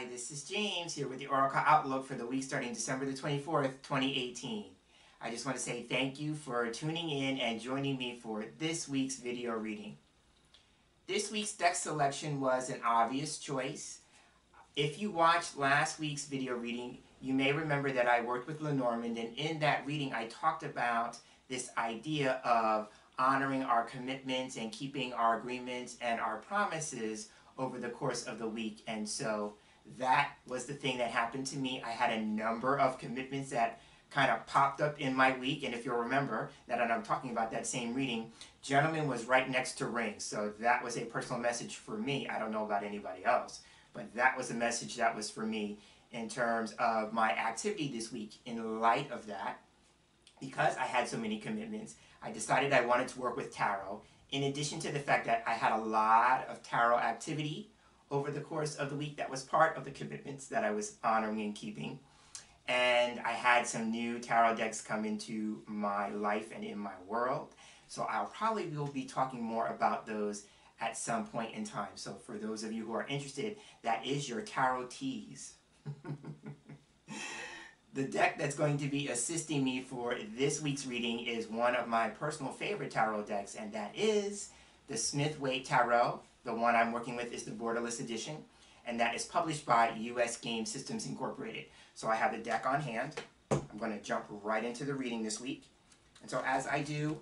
Hi, this is James here with the Oracle Outlook for the week starting December the 24th, 2018. I just want to say thank you for tuning in and joining me for this week's video reading. This week's deck selection was an obvious choice. If you watched last week's video reading, you may remember that I worked with Lenormand, and in that reading I talked about this idea of honoring our commitments and keeping our agreements and our promises over the course of the week. And so that was the thing that happened to me. I had a number of commitments that kind of popped up in my week, and if you'll remember that I'm talking about that same reading, gentleman was right next to ring, so that was a personal message for me. I don't know about anybody else, but that was a message that was for me in terms of my activity this week. In light of that, because I had so many commitments, I decided I wanted to work with tarot. In addition to the fact that I had a lot of tarot activity over the course of the week that was part of the commitments that I was honoring and keeping. And I had some new tarot decks come into my life and in my world. So I'll probably will be talking more about those at some point in time. So for those of you who are interested, that is your tarot tease. The deck that's going to be assisting me for this week's reading is one of my personal favorite tarot decks, and that is the Smith Waite Tarot. The one I'm working with is the Borderless Edition, and that is published by US Game Systems Incorporated. So I have the deck on hand. I'm going to jump right into the reading this week. And so as I do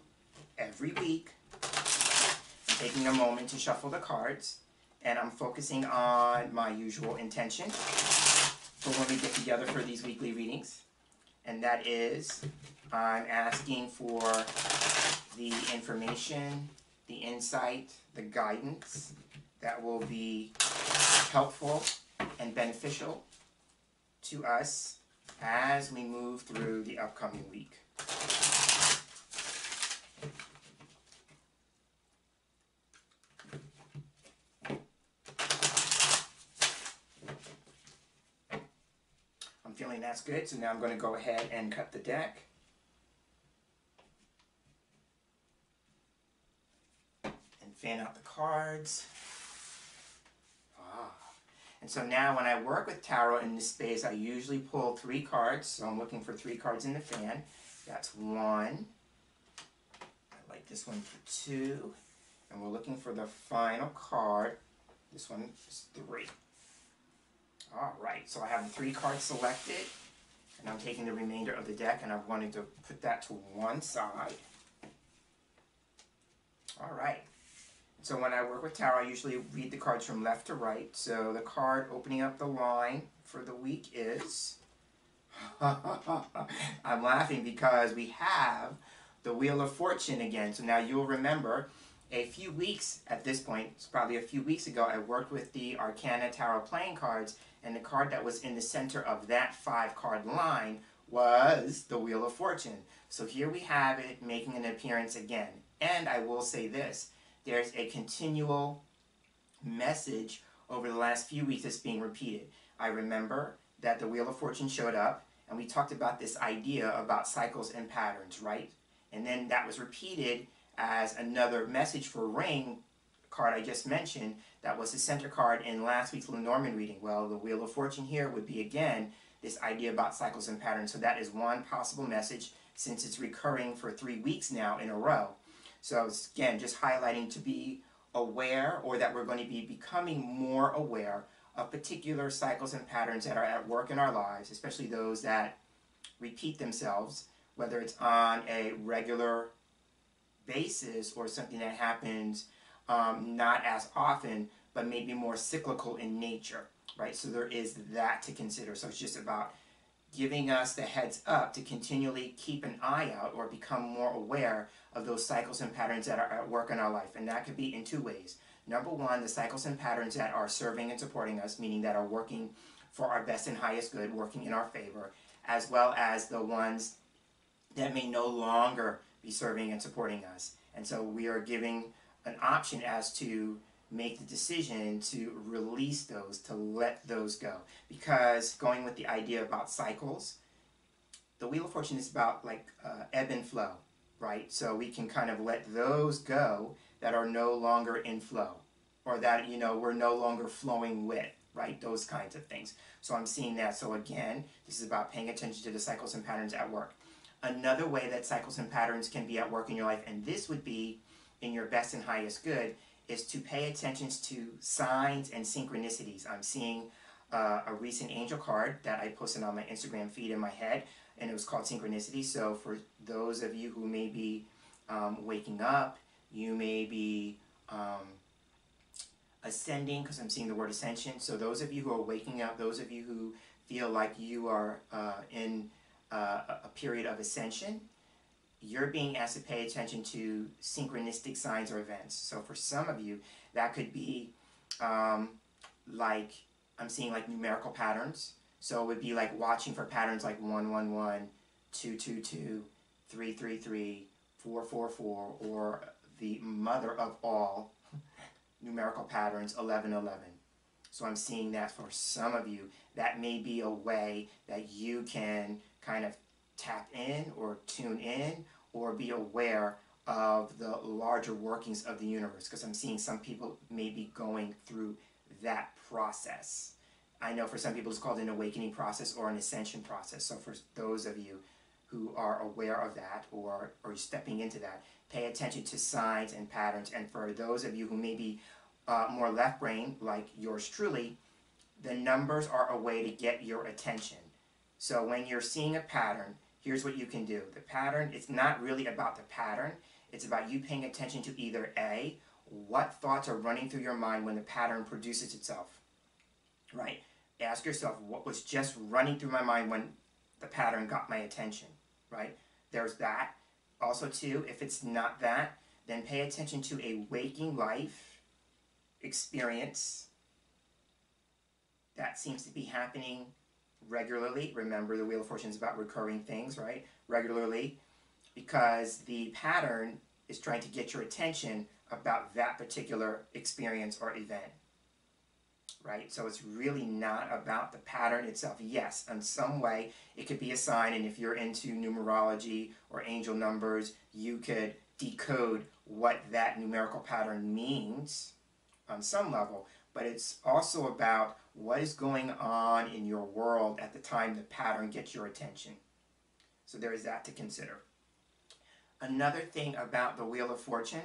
every week, I'm taking a moment to shuffle the cards, and I'm focusing on my usual intention for when we get together for these weekly readings, and that is I'm asking for the information, the insight, the guidance that will be helpful and beneficial to us as we move through the upcoming week. Feeling that's good, so now I'm going to go ahead and cut the deck. And fan out the cards. And so now when I work with tarot in this space, I usually pull 3 cards. So I'm looking for 3 cards in the fan. That's 1. I like this one for 2. And we're looking for the final card. This one is 3. Alright, so I have the 3 cards selected, and I'm taking the remainder of the deck, and I'm wanting to put that to one side. Alright, so when I work with tarot, I usually read the cards from left to right. So the card opening up the line for the week is... I'm laughing because we have the Wheel of Fortune again. So now you'll remember a few weeks at this point, it's probably a few weeks ago, I worked with the Arcana Tarot playing cards, and the card that was in the center of that 5-card line was the Wheel of Fortune. So here we have it making an appearance again. And I will say this, there's a continual message over the last few weeks that's being repeated. I remember that the Wheel of Fortune showed up, and we talked about this idea about cycles and patterns, right? And then that was repeated as another message for ring card I just mentioned. That was the center card in last week's Lenormand reading. Well, the Wheel of Fortune here would be again this idea about cycles and patterns. So that is one possible message since it's recurring for 3 weeks now in a row. So it's, again, just highlighting to be aware, or that we're going to be becoming more aware of particular cycles and patterns that are at work in our lives, especially those that repeat themselves, whether it's on a regular basis or something that happens not as often, but maybe more cyclical in nature, right? So there is that to consider. So it's just about giving us the heads up to continually keep an eye out or become more aware of those cycles and patterns that are at work in our life. And that could be in 2 ways. Number one, the cycles and patterns that are serving and supporting us, meaning that are working for our best and highest good, working in our favor, as well as the ones that may no longer be serving and supporting us. And so we are giving an option as to make the decision to release those, to let those go. Because going with the idea about cycles, the Wheel of Fortune is about like ebb and flow, right? So we can kind of let those go that are no longer in flow, or that, you know, we're no longer flowing with, right? Those kinds of things. So I'm seeing that. So again, this is about paying attention to the cycles and patterns at work. Another way that cycles and patterns can be at work in your life, and this would be in your best and highest good, is to pay attention to signs and synchronicities. I'm seeing a recent angel card that I posted on my Instagram feed in my head, and it was called Synchronicity. So for those of you who may be waking up, you may be ascending, because I'm seeing the word ascension. So those of you who are waking up, those of you who feel like you are in a period of ascension, you're being asked to pay attention to synchronistic signs or events. So for some of you, that could be like, I'm seeing like numerical patterns. So it would be like watching for patterns like 111, 222, 333, 444, or the mother of all numerical patterns, 1111. So I'm seeing that for some of you, that may be a way that you can kind of tap in or tune in or be aware of the larger workings of the universe, because I'm seeing some people may be going through that process. I know for some people it's called an awakening process or an ascension process. So for those of you who are aware of that or stepping into that, pay attention to signs and patterns. And for those of you who may be more left brain, like yours truly, the numbers are a way to get your attention. So when you're seeing a pattern, here's what you can do. The pattern, it's not really about the pattern. It's about you paying attention to either A, what thoughts are running through your mind when the pattern produces itself, right? Ask yourself, what was just running through my mind when the pattern got my attention, right? There's that. Also, too, if it's not that, then pay attention to a waking life experience that seems to be happening regularly. Remember, the Wheel of Fortune is about recurring things, right? Regularly, because the pattern is trying to get your attention about that particular experience or event, right? So it's really not about the pattern itself. Yes, in some way, it could be a sign, and if you're into numerology or angel numbers, you could decode what that numerical pattern means on some level, but it's also about what is going on in your world at the time the pattern gets your attention. So there is that to consider. Another thing about the Wheel of Fortune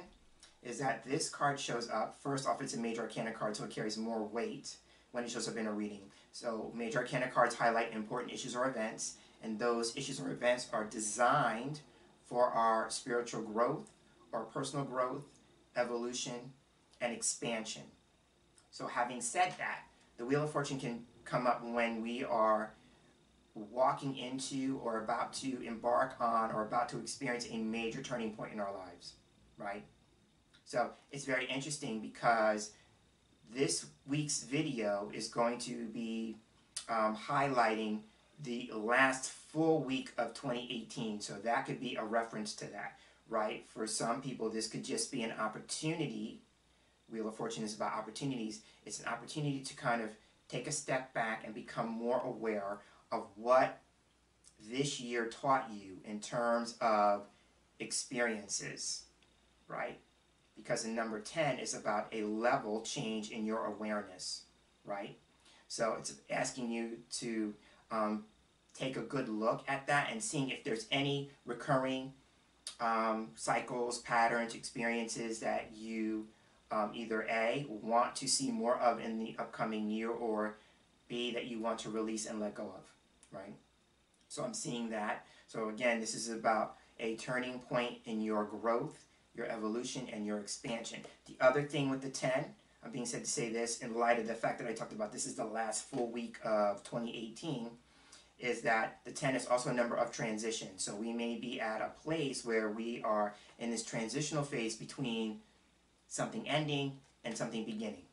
is that this card shows up. First off, it's a Major Arcana card, so it carries more weight when it shows up in a reading. So Major Arcana cards highlight important issues or events, and those issues or events are designed for our spiritual growth or personal growth, evolution, and expansion. So having said that, the Wheel of Fortune can come up when we are walking into or about to embark on or about to experience a major turning point in our lives, right? So it's very interesting because this week's video is going to be highlighting the last full week of 2018. So that could be a reference to that, right? For some people, this could just be an opportunity. Wheel of Fortune is about opportunities. It's an opportunity to kind of take a step back and become more aware of what this year taught you in terms of experiences, right? Because the number 10 is about a level change in your awareness, right? So it's asking you to take a good look at that and seeing if there's any recurring cycles, patterns, experiences that you either A, want to see more of in the upcoming year, or B, that you want to release and let go of, right? So I'm seeing that. So again, this is about a turning point in your growth, your evolution, and your expansion. The other thing with the 10, I'm being said to say this in light of the fact that I talked about this is the last full week of 2018, is that the 10 is also a number of transition. So we may be at a place where we are in this transitional phase between something ending and something beginning,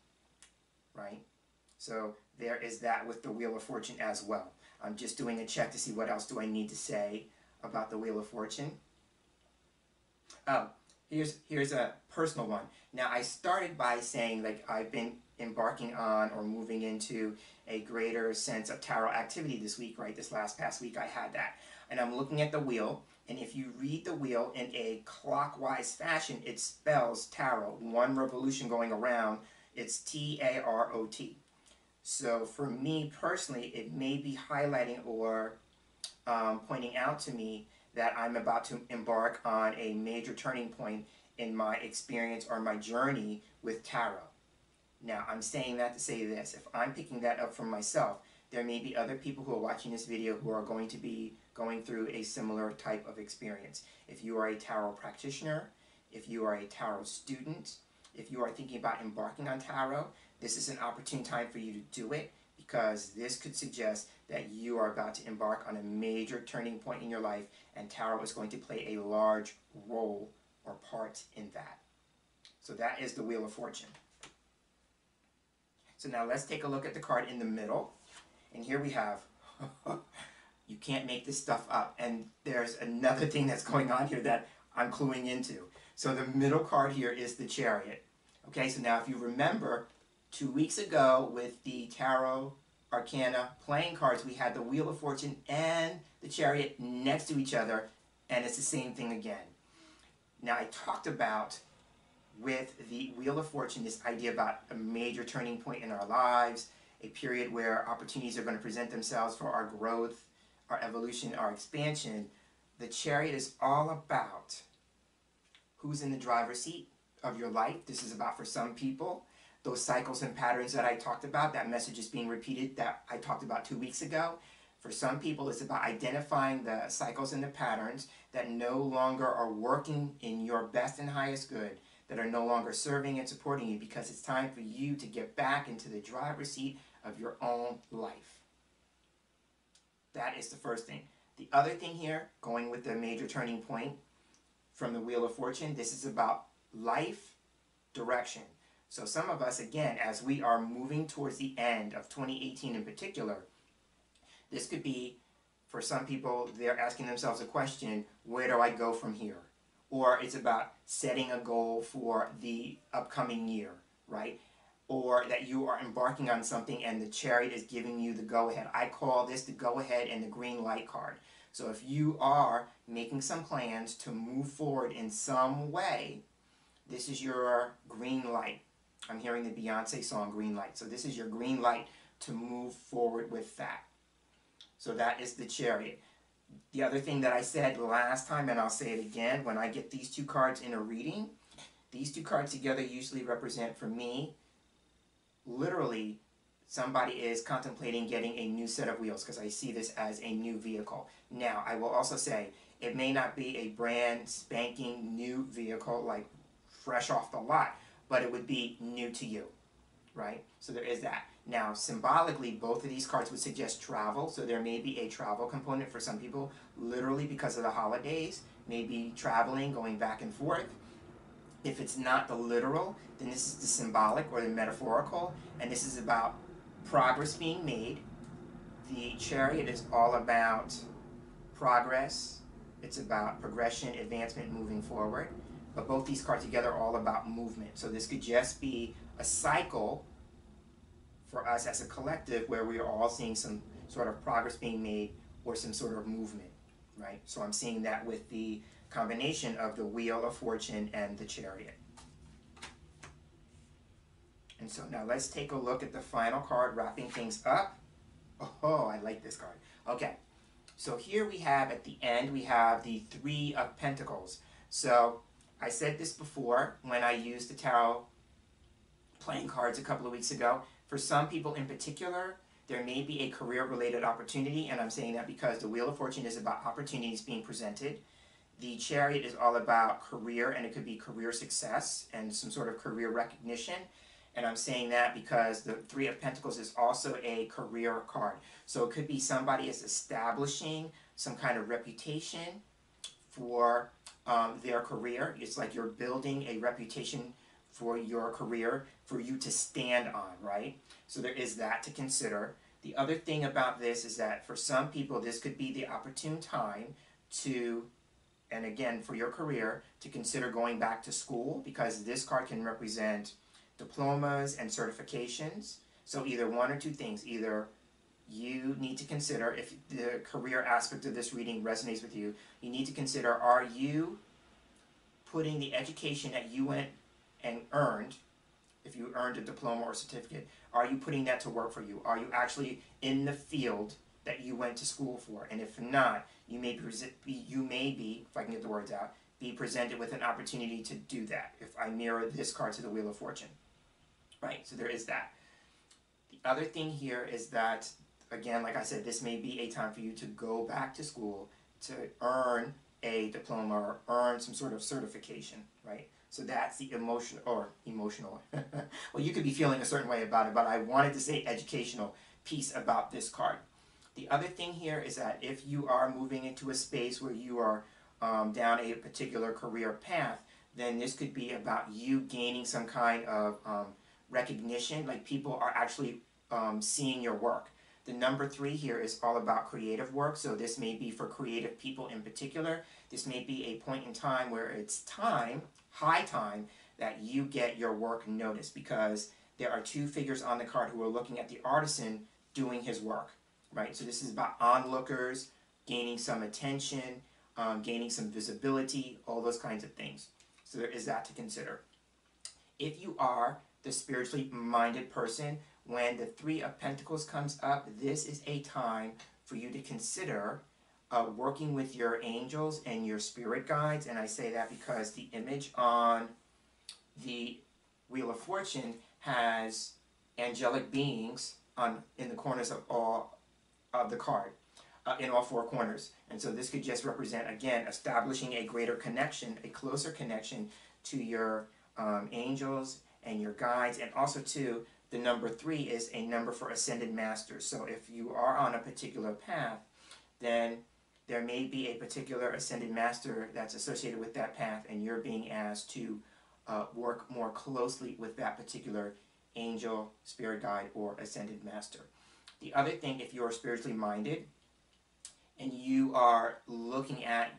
right? So there is that with the Wheel of Fortune as well. I'm just doing a check to see what else do I need to say about the Wheel of Fortune. Oh, here's a personal one. Now, I started by saying, like, I've been embarking on or moving into a greater sense of tarot activity this week, right? This past week I had that. And I'm looking at the wheel, and if you read the wheel in a clockwise fashion, it spells tarot. One revolution going around, it's T-A-R-O-T. So for me personally, it may be highlighting or pointing out to me that I'm about to embark on a major turning point in my experience or my journey with tarot. Now, I'm saying that to say this. If I'm picking that up from myself, there may be other people who are watching this video who are going to be going through a similar type of experience. If you are a tarot practitioner, if you are a tarot student, if you are thinking about embarking on tarot, this is an opportune time for you to do it, because this could suggest that you are about to embark on a major turning point in your life, and tarot is going to play a large role or part in that. So that is the Wheel of Fortune. So now let's take a look at the card in the middle. And here we have, you can't make this stuff up. And there's another thing that's going on here that I'm cluing into. So the middle card here is the Chariot. Okay, so now if you remember, 2 weeks ago with the Tarot Arcana playing cards, we had the Wheel of Fortune and the Chariot next to each other, and it's the same thing again. Now I talked about, with the Wheel of Fortune, this idea about a major turning point in our lives, a period where opportunities are going to present themselves for our growth, our evolution, our expansion. The Chariot is all about who's in the driver's seat of your life. This is about, for some people, those cycles and patterns that I talked about. That message is being repeated that I talked about 2 weeks ago. For some people, it's about identifying the cycles and the patterns that no longer are working in your best and highest good, that are no longer serving and supporting you, because it's time for you to get back into the driver's seat of your own life. That is the first thing. The other thing here, going with the major turning point from the Wheel of Fortune, this is about life direction. So some of us, again, as we are moving towards the end of 2018 in particular, this could be, for some people, they're asking themselves a question, where do I go from here? Or it's about setting a goal for the upcoming year, right? Or that you are embarking on something and the Chariot is giving you the go-ahead. I call this the go-ahead and the green light card. So if you are making some plans to move forward in some way, this is your green light. I'm hearing the Beyonce song, Green Light. So this is your green light to move forward with that. So that is the Chariot. The other thing that I said last time, and I'll say it again, when I get these two cards in a reading, these two cards together usually represent, for me, literally, somebody is contemplating getting a new set of wheels, because I see this as a new vehicle. Now, I will also say, it may not be a brand spanking new vehicle, like fresh off the lot, but it would be new to you, right? So there is that. Now, symbolically, both of these cards would suggest travel, so there may be a travel component for some people, literally because of the holidays, maybe traveling, going back and forth. If it's not the literal, then this is the symbolic or the metaphorical, and this is about progress being made. The Chariot is all about progress. It's about progression, advancement, moving forward. But both these cards together are all about movement. So this could just be a cycle for us as a collective where we are all seeing some sort of progress being made or some sort of movement, right? So I'm seeing that with the combination of the Wheel of Fortune and the Chariot. And so now let's take a look at the final card, wrapping things up. Oh, I like this card. Okay, so here we have, at the end, we have the Three of Pentacles. So I said this before when I used the tarot playing cards a couple of weeks ago. For some people in particular, there may be a career-related opportunity, and I'm saying that because the Wheel of Fortune is about opportunities being presented. The Chariot is all about career, and it could be career success and some sort of career recognition. And I'm saying that because the Three of Pentacles is also a career card. So it could be somebody is establishing some kind of reputation for their career. It's like you're building a reputation for your career for you to stand on, right? So there is that to consider. The other thing about this is that for some people, this could be the opportune time to, and again, for your career, to consider going back to school, because this card can represent diplomas and certifications. So either one or two things. Either you need to consider, if the career aspect of this reading resonates with you, you need to consider, are you putting the education that you went and earned if you earned a diploma or certificate, are you putting that to work for you? Are you actually in the field that you went to school for? And if not, you may be, if I can get the words out, be presented with an opportunity to do that, if I mirror this card to the Wheel of Fortune. Right, so there is that. The other thing here is that, again, like I said, this may be a time for you to go back to school to earn a diploma or earn some sort of certification, right? So that's the emotional. Well, you could be feeling a certain way about it, but I wanted to say educational piece about this card. The other thing here is that if you are moving into a space where you are down a particular career path, then this could be about you gaining some kind of recognition, like people are actually seeing your work. The number 3 here is all about creative work, so this may be for creative people in particular. This may be a point in time where it's time, high time, that you get your work noticed, because there are 2 figures on the card who are looking at the artisan doing his work, right? So this is about onlookers, gaining some attention, gaining some visibility, all those kinds of things. So there is that to consider. If you are the spiritually minded person, when the 3 of Pentacles comes up, this is a time for you to consider working with your angels and your spirit guides. And I say that because the image on the Wheel of Fortune has angelic beings in the corners of all of the card, in all 4 corners. And so this could just represent, again, establishing a greater connection, a closer connection to your angels and your guides. And also, too, the number 3 is a number for ascended masters. So if you are on a particular path, then there may be a particular ascended master that's associated with that path, and you're being asked to work more closely with that particular angel, spirit guide, or ascended master. The other thing, if you're spiritually minded and you are looking at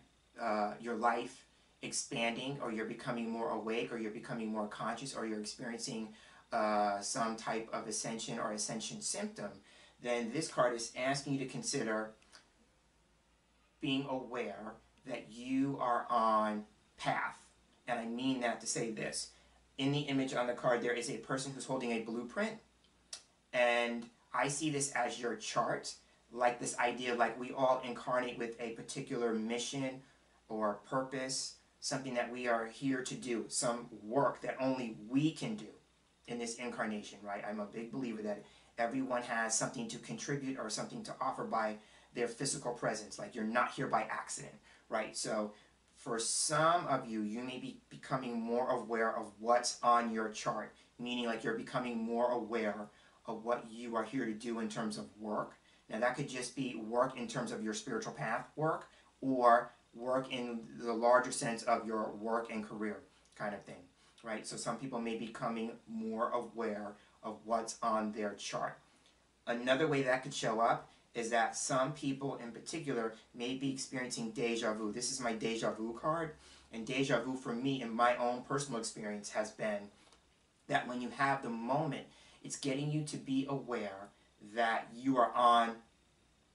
your life expanding, or you're becoming more awake, or you're becoming more conscious, or you're experiencing some type of ascension or ascension symptom, then this card is asking you to consider being aware that you are on path. And I mean that to say this. In the image on the card, there is a person who's holding a blueprint, and I see this as your chart, like this idea, like we all incarnate with a particular mission or purpose, something that we are here to do, some work that only we can do in this incarnation, right? I'm a big believer that everyone has something to contribute or something to offer by their physical presence. Like, you're not here by accident, right? So for some of you, you may be becoming more aware of what's on your chart, meaning like you're becoming more aware of what you are here to do in terms of work. Now that could just be work in terms of your spiritual path work, or work in the larger sense of your work and career kind of thing, right? So some people may be becoming more aware of what's on their chart. Another way that could show up is that some people in particular may be experiencing deja vu. This is my deja vu card, and deja vu for me in my own personal experience has been that when you have the moment, it's getting you to be aware that you are on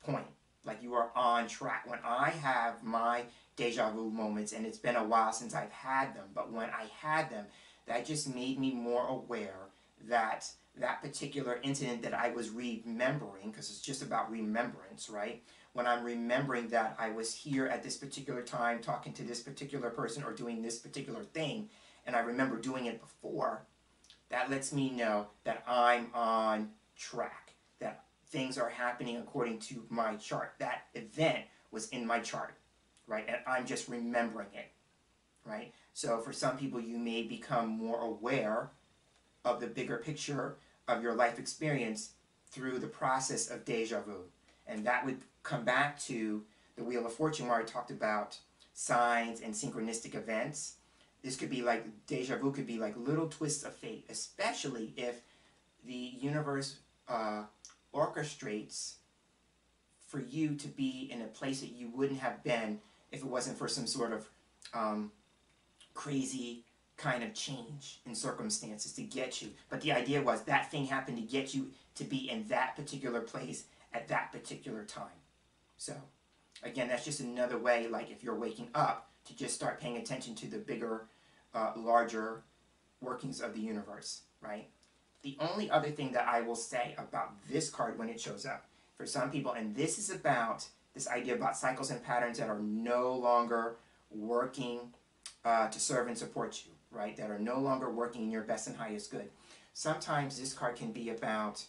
point, like you are on track. When I have my deja vu moments, and it's been a while since I've had them, but when I had them, that just made me more aware that that particular incident that I was remembering, because it's just about remembrance, right? When I'm remembering that I was here at this particular time talking to this particular person or doing this particular thing, and I remember doing it before, that lets me know that I'm on track, that things are happening according to my chart. That event was in my chart, right? And I'm just remembering it, right? So for some people, you may become more aware of the bigger picture of your life experience through the process of deja vu. And that would come back to the Wheel of Fortune, where I talked about signs and synchronistic events. This could be like, deja vu could be like little twists of fate, especially if the universe orchestrates for you to be in a place that you wouldn't have been if it wasn't for some sort of crazy kind of change in circumstances to get you. But the idea was that thing happened to get you to be in that particular place at that particular time. So again, that's just another way, like if you're waking up, to just start paying attention to the bigger, larger workings of the universe, right? The only other thing that I will say about this card when it shows up, for some people, and this is about this idea about cycles and patterns that are no longer working to serve and support you, right? That are no longer working in your best and highest good. Sometimes this card can be about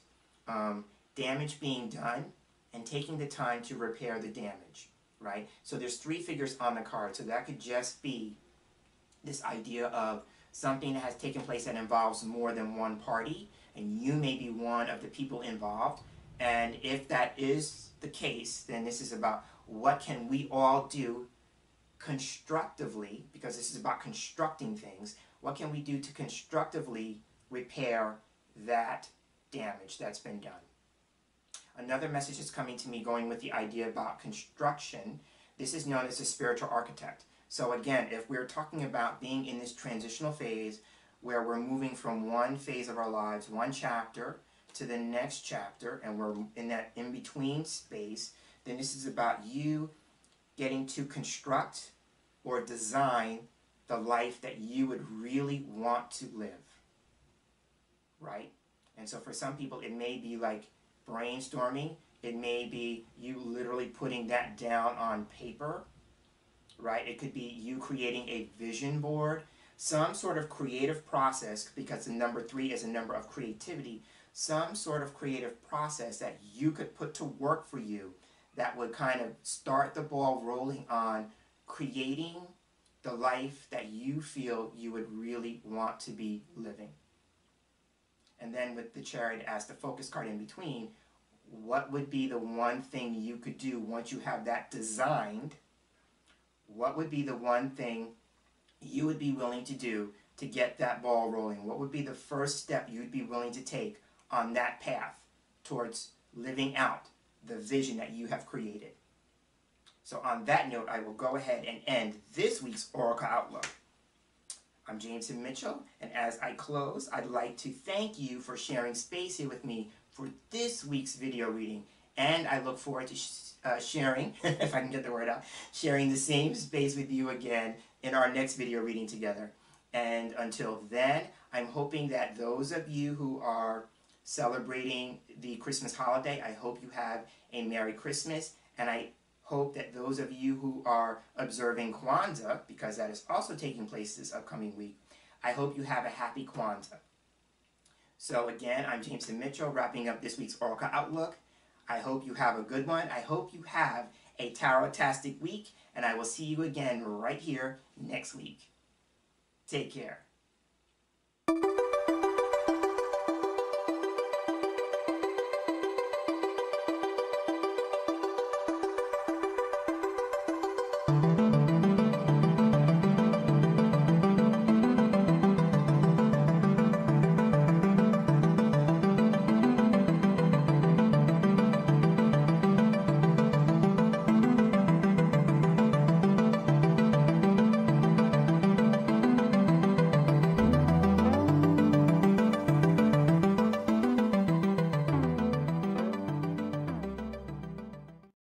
damage being done and taking the time to repair the damage, right? So there's 3 figures on the card, so that could just be this idea of something that has taken place that involves more than one party, and you may be one of the people involved. And if that is the case, then this is about what can we all do constructively, because this is about constructing things. What can we do to constructively repair that damage that's been done? Another message is coming to me going with the idea about construction. This is known as a spiritual architect. So again, if we're talking about being in this transitional phase where we're moving from one phase of our lives, one chapter, to the next chapter, and we're in that in-between space, then this is about you getting to construct or design the life that you would really want to live, right? And so for some people, it may be like brainstorming. It may be you literally putting that down on paper, right? It could be you creating a vision board, some sort of creative process, because the number 3 is a number of creativity, some sort of creative process that you could put to work for you that would kind of start the ball rolling on creating the life that you feel you would really want to be living. And then with the Chariot as the focus card in between, what would be the one thing you could do once you have that designed? What would be the one thing you would be willing to do to get that ball rolling? What would be the first step you'd be willing to take on that path towards living out the vision that you have created? So on that note, I will go ahead and end this week's Oracle Outlook. I'm James Mitchell, and as I close, I'd like to thank you for sharing space here with me for this week's video reading, and I look forward to sharing, if I can get the word out, sharing the same space with you again in our next video reading together. And until then, I'm hoping that those of you who are celebrating the Christmas holiday, I hope you have a Merry Christmas, and I hope that those of you who are observing Kwanzaa, because that is also taking place this upcoming week, I hope you have a happy Kwanzaa. So again, I'm James Mitchell, wrapping up this week's Oracle Outlook. I hope you have a good one. I hope you have a tarot-tastic week, and I will see you again right here next week. Take care.